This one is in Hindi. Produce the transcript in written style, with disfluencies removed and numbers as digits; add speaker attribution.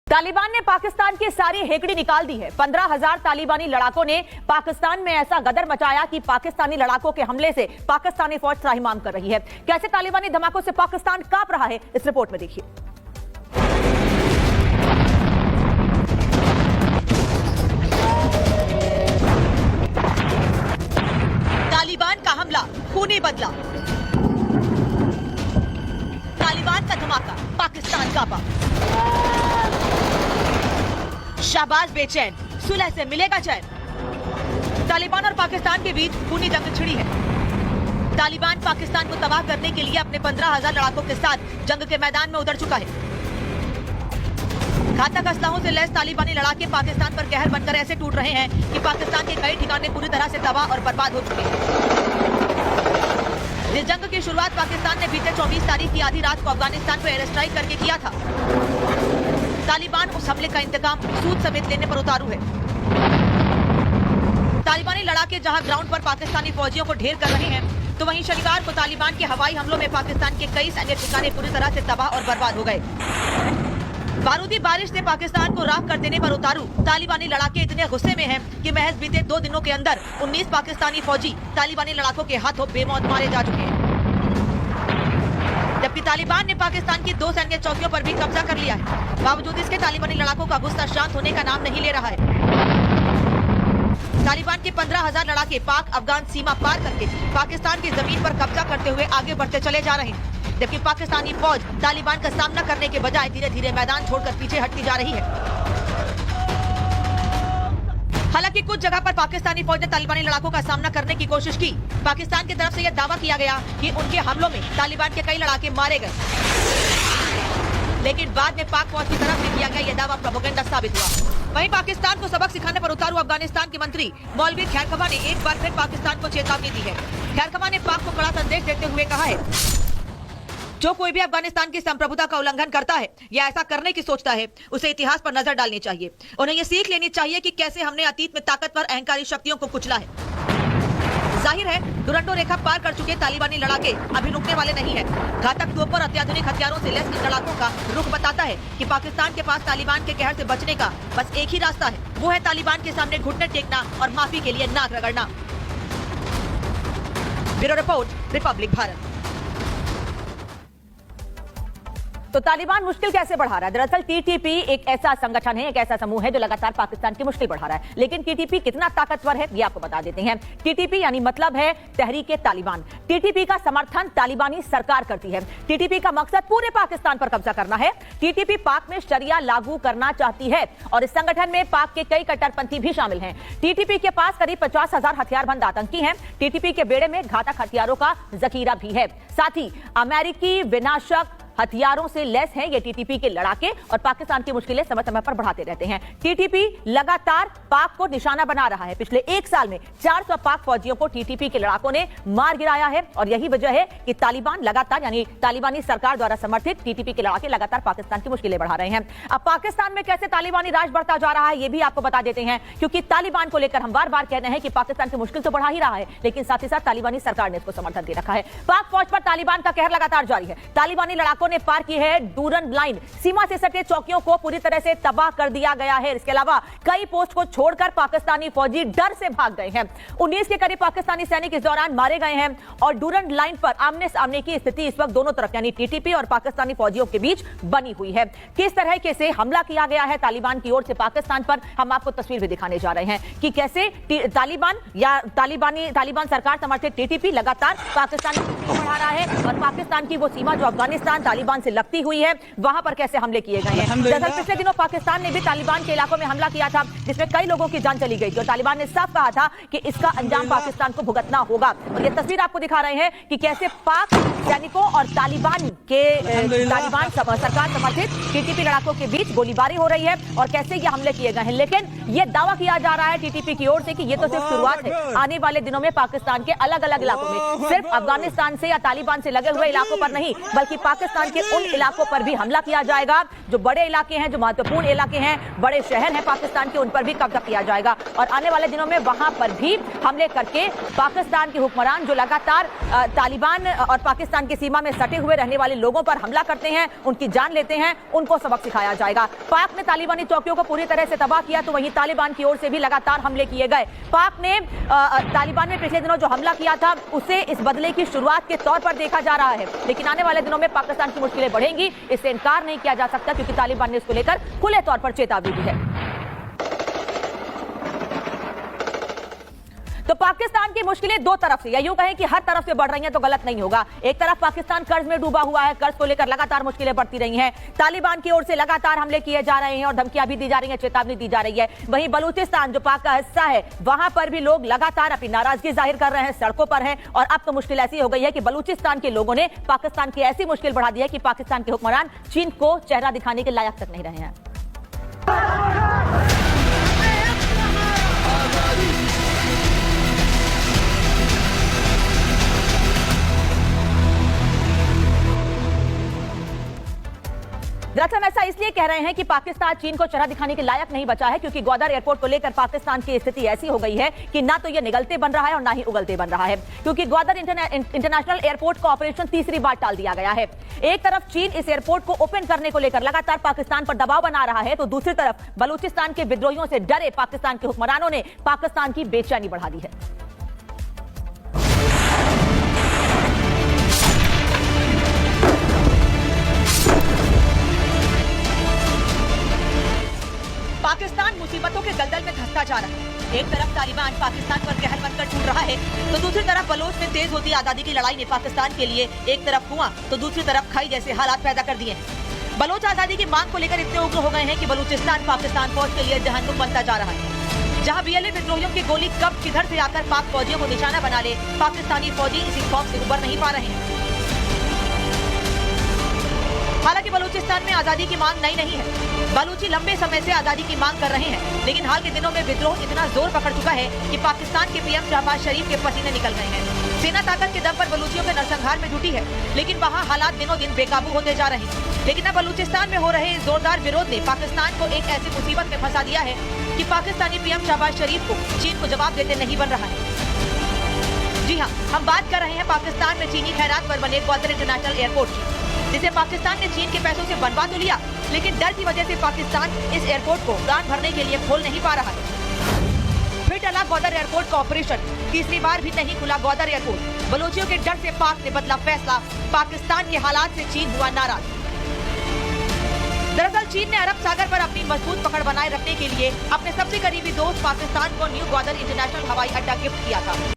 Speaker 1: तालिबान ने पाकिस्तान की सारी हेकड़ी निकाल दी है। 15,000 तालिबानी लड़ाकों ने पाकिस्तान में ऐसा गदर मचाया कि पाकिस्तानी लड़ाकों के हमले से पाकिस्तानी फौज त्राहिमाम कर रही है। कैसे तालिबानी धमाकों से पाकिस्तान कांप रहा है, इस रिपोर्ट में देखिए। तालिबान का हमला खूनी बदला, तालिबान का धमाका पाकिस्तान कांपा। शाहबाज बेचैन, सुलह से मिलेगा चैन। तालिबान और पाकिस्तान के बीच खूनी जंग छिड़ी है। तालिबान पाकिस्तान को तबाह करने के लिए अपने 15,000 लड़ाकों के साथ जंग के मैदान में उतर चुका है। घातक असलहों से लैस तालिबानी लड़ाके पाकिस्तान पर कहर बनकर ऐसे टूट रहे हैं कि पाकिस्तान के कई ठिकाने पूरी तरह से तबाह और बर्बाद हो चुके हैं। इस जंग की शुरुआत पाकिस्तान ने बीते 24 तारीख की आधी रात को अफगानिस्तान को एयर स्ट्राइक करके किया था। तालिबान उस हमले का इंतकाम सूद समेत लेने पर उतारू है। तालिबानी लड़ाके जहां ग्राउंड पर पाकिस्तानी फौजियों को ढेर कर रहे हैं, तो वहीं शनिवार को तालिबान के हवाई हमलों में पाकिस्तान के कई सैन्य ठिकाने पूरी तरह से तबाह और बर्बाद हो गए। बारूदी बारिश से पाकिस्तान को राख कर देने पर उतारू तालिबानी लड़ाके इतने गुस्से में हैं कि महज बीते 2 दिनों के अंदर 19 पाकिस्तानी फौजी तालिबानी लड़ाकों के हाथों बेमौत मारे जा चुके हैं। जबकि तालिबान ने पाकिस्तान की 2 सैन्य चौकियों पर भी कब्जा कर लिया है। बावजूद इसके तालिबानी लड़ाकों का गुस्सा शांत होने का नाम नहीं ले रहा है। तालिबान के 15,000 लड़ाके पाक अफगान सीमा पार करके पाकिस्तान की जमीन पर कब्जा करते हुए आगे बढ़ते चले जा रहे हैं, जबकि पाकिस्तानी फौज तालिबान का सामना करने के बजाय धीरे धीरे मैदान छोड़कर पीछे हटती जा रही है। हालांकि कुछ जगह पर पाकिस्तानी फौज ने तालिबानी लड़ाकों का सामना करने की कोशिश की। पाकिस्तान की तरफ से यह दावा किया गया कि उनके हमलों में तालिबान के कई लड़ाके मारे गए, लेकिन बाद में पाक फौज की तरफ से किया गया यह दावा प्रोपेगेंडा साबित हुआ। वहीं पाकिस्तान को सबक सिखाने पर उतारू अफगानिस्तान के मंत्री मौलवी खैरखवा ने एक बार फिर पाकिस्तान को चेतावनी दी है। खैरखवा ने पाक को कड़ा संदेश देते हुए कहा है, जो कोई भी अफगानिस्तान की संप्रभुता का उल्लंघन करता है या ऐसा करने की सोचता है, उसे इतिहास पर नजर डालनी चाहिए। उन्हें ये सीख लेनी चाहिए कि कैसे हमने अतीत में ताकतवर अहंकारी शक्तियों को कुचला है। जाहिर है, दुरंडो रेखा पार कर चुके तालिबानी लड़ाके अभी रुकने वाले नहीं है। घातक तोप और अत्याधुनिक हथियारों से लैस इन लड़ाकों का रुख बताता है कि पाकिस्तान के पास तालिबान के कहर से बचने का बस एक ही रास्ता है, वो है तालिबान के सामने घुटने टेकना और माफी के लिए नाक रगड़ना। Bureau report, Republic Bharat. तो तालिबान मुश्किल कैसे बढ़ा रहा है? दरअसल टीटीपी एक ऐसा संगठन है, एक ऐसा समूह है जो लगातार पाकिस्तान की मुश्किल बढ़ा रहा है। लेकिन टीटीपी कितना ताकतवर है, ये आपको बता देते हैं। टीटीपी यानी मतलब है तहरीके तालिबान। टीटीपी का समर्थन तालिबानी सरकार करती है। टीटीपी का मकसद पूरे पाकिस्तान पर कब्जा करना है। टीटीपी पाक में शरिया लागू करना चाहती है और इस संगठन में पाक के कई कट्टरपंथी भी शामिल हैं। टीटीपी के पास करीब 50,000 हथियारबंद आतंकी हैं। टीटीपी के बेड़े में घातक हथियारों का जखीरा भी है। साथ ही अमेरिकी विनाशक हथियारों से लैस हैं ये टीटीपी के लड़ाके और पाकिस्तान की मुश्किलें समय समय पर बढ़ाते रहते हैं। टीटीपी लगातार पाक को निशाना बना रहा है। पिछले 1 साल में 400 पाक फौजियों को टीटीपी के लड़ाकों ने मार गिराया है और यही वजह है कि तालिबान लगातार यानी तालिबानी सरकार द्वारा समर्थित टीटीपी के लड़ाके लगातार पाकिस्तान की मुश्किलें बढ़ा रहे हैं। अब पाकिस्तान में कैसे तालिबानी राज बढ़ता जा रहा है, ये भी आपको बता देते हैं, क्योंकि तालिबान को लेकर हम बार बार कह रहे हैं कि पाकिस्तान की मुश्किल तो बढ़ा ही रहा है, लेकिन साथ ही साथ तालिबानी सरकार ने इसको समर्थन दे रखा है। पाक फौज पर तालिबान का कहर लगातार जारी है। तालिबानी लड़ाकों ने पार की है डूरन लाइन। सीमा से सटे चौकियों को पूरी तरह से तबाह कर दिया गया है। इसके अलावा कई पोस्ट को छोड़कर पाकिस्तानी फौजी डर से भाग गए हैं। 19 के करीब पाकिस्तानी सैनिक इस दौरान मारे गए हैं और डूरन लाइन पर आमने सामने की स्थिति इस वक्त दोनों तरफ यानी टीटीपी और पाकिस्तानी फौजियों के बीच बनी हुई है। किस तरह से हमला किया गया है तालिबान की ओर से पाकिस्तान पर, हम आपको तस्वीर भी दिखाने जा रहे हैं कि कैसे तालिबान या तालिबान सरकार समर्थित टीटीपी लगातार पाकिस्तान को बढ़ा रहा है और पाकिस्तान की वो सीमा जो अफगानिस्तान तालिबान से लगती हुई है, वहां पर कैसे हमले किए गए हैं। दरअसल पिछले दिनों पाकिस्तान ने भी तालिबान के इलाकों में हमला किया था, जिसमें कई लोगों की जान चली गई थी और तालिबान ने साफ कहा था कि इसका अंजाम पाकिस्तान को भुगतना होगा। और ये तस्वीर आपको दिखा रहे हैं कि कैसे पाक सैनिकों और तालिबान सरकार समर्थित टीटीपी लड़ाकों के बीच गोलीबारी हो रही है और कैसे ये हमले किए गए हैं। लेकिन ये दावा किया जा रहा है टीटीपी की ओर से कि ये तो सिर्फ शुरुआत है। आने वाले दिनों में पाकिस्तान के अलग अलग इलाकों में, सिर्फ अफगानिस्तान से या तालिबान से लगे हुए इलाकों पर नहीं, बल्कि पाकिस्तान पाकिस्तान के उन इलाकों पर भी हमला किया जाएगा जो बड़े इलाके हैं, जो महत्वपूर्ण इलाके हैं, बड़े शहर हैं पाकिस्तान के, उन पर भी कब्जा किया जाएगा। और आने वाले दिनों में वहां पर भी हमले करके पाकिस्तान के हुक्मरान जो लगातार तालिबान और पाकिस्तान की सीमा में सटे हुए रहने वाले लोगों पर हमला करते हैं, उनकी जान लेते हैं, उनको सबक सिखाया जाएगा। पाक ने तालिबानी चौकियों को पूरी तरह से तबाह किया तो वहीं तालिबान की ओर से भी लगातार हमले किए गए। पाक ने तालिबान में पिछले दिनों जो हमला किया था उसे इस बदले की शुरुआत के तौर पर देखा जा रहा है, लेकिन आने वाले दिनों में पाकिस्तान की मुश्किलें बढ़ेंगी, इससे इनकार नहीं किया जा सकता, क्योंकि तालिबान ने इसको लेकर खुले तौर पर चेतावनी दी है। तो पाकिस्तान की मुश्किलें दो तरफ से, या यूं कहें कि हर तरफ से बढ़ रही हैं तो गलत नहीं होगा। एक तरफ पाकिस्तान कर्ज में डूबा हुआ है, कर्ज को लेकर लगातार मुश्किलें बढ़ती रही हैं, तालिबान की ओर से लगातार हमले किए जा रहे हैं और धमकियां भी दी जा रही हैं, चेतावनी दी जा रही है। वहीं बलूचिस्तान जो पाक का हिस्सा है, वहां पर भी लोग लगातार अपनी नाराजगी जाहिर कर रहे हैं, सड़कों पर हैं। और अब तो मुश्किल ऐसी हो गई है कि बलूचिस्तान के लोगों ने पाकिस्तान की ऐसी मुश्किल बढ़ा दी है कि पाकिस्तान के हुक्मरान चीन को चेहरा दिखाने के लायक तक नहीं रहे हैं। दरअसल ऐसा इसलिए कह रहे हैं कि पाकिस्तान चीन को चेहरा दिखाने के लायक नहीं बचा है, क्योंकि ग्वादर एयरपोर्ट को लेकर पाकिस्तान की स्थिति ऐसी हो गई है कि ना तो ये निगलते बन रहा है और ना ही उगलते बन रहा है, क्योंकि ग्वादर इंटरनेशनल एयरपोर्ट का ऑपरेशन तीसरी बार टाल दिया गया है। एक तरफ चीन इस एयरपोर्ट को ओपन करने को लेकर लगातार पाकिस्तान पर दबाव बना रहा है, तो दूसरी तरफ बलूचिस्तान के विद्रोहियों से डरे पाकिस्तान के हुक्मरानों ने पाकिस्तान की बेचैनी बढ़ा दी है। पाकिस्तान मुसीबतों के दलदल में धंसता जा रहा है। एक तरफ तालिबान पाकिस्तान पर कहर बनकर टूट रहा है, तो दूसरी तरफ बलोच में तेज होती आजादी की लड़ाई ने पाकिस्तान के लिए एक तरफ कुआं तो दूसरी तरफ खाई जैसे हालात पैदा कर दिए हैं। बलोच आजादी की मांग को लेकर इतने उग्र हो गए हैं कि बलूचिस्तान पाकिस्तान फौज के लिए जहन्नुम बनता जा रहा है। जहां बीएलए विद्रोहियों की गोली कब किधर से आकर पाक फौजियों को निशाना बना ले, पाकिस्तानी फौजी इसी खौफ से उबर नहीं पा रहे हैं। हालांकि बलूचिस्तान में आजादी की मांग नई नहीं है, बलूची लंबे समय से आजादी की मांग कर रहे हैं, लेकिन हाल के दिनों में विद्रोह इतना जोर पकड़ चुका है कि पाकिस्तान के पीएम शहबाज शरीफ के पसीने निकल गए हैं। सेना ताकत के दम पर बलूचियों के नरसंहार में जुटी है, लेकिन वहां हालात दिनों दिन बेकाबू होते जा रहे हैं। लेकिन अब बलूचिस्तान में हो रहे इस जोरदार विरोध ने पाकिस्तान को एक ऐसी मुसीबत में फंसा दिया है कि पाकिस्तानी पीएम शहबाज शरीफ को चीन को जवाब देते नहीं बन रहा है। जी हाँ, हम बात कर रहे हैं पाकिस्तान में चीनी खैरात पर बने ग्वादर इंटरनेशनल एयरपोर्ट की, जिसे पाकिस्तान ने चीन के पैसों से बनवा तो लिया, लेकिन डर की वजह से पाकिस्तान इस एयरपोर्ट को उड़ान भरने के लिए खोल नहीं पा रहा है। फिर टला ग्वादर एयरपोर्ट का ऑपरेशन, तीसरी बार भी नहीं खुला ग्वादर एयरपोर्ट। बलोचियों के डर से पाक ने बदला फैसला, पाकिस्तान के हालात से चीन हुआ नाराज। दरअसल चीन ने अरब सागर पर अपनी मजबूत पकड़ बनाए रखने के लिए अपने सबसे करीबी दोस्त पाकिस्तान को न्यू ग्वादर इंटरनेशनल हवाई अड्डा गिफ्ट किया था।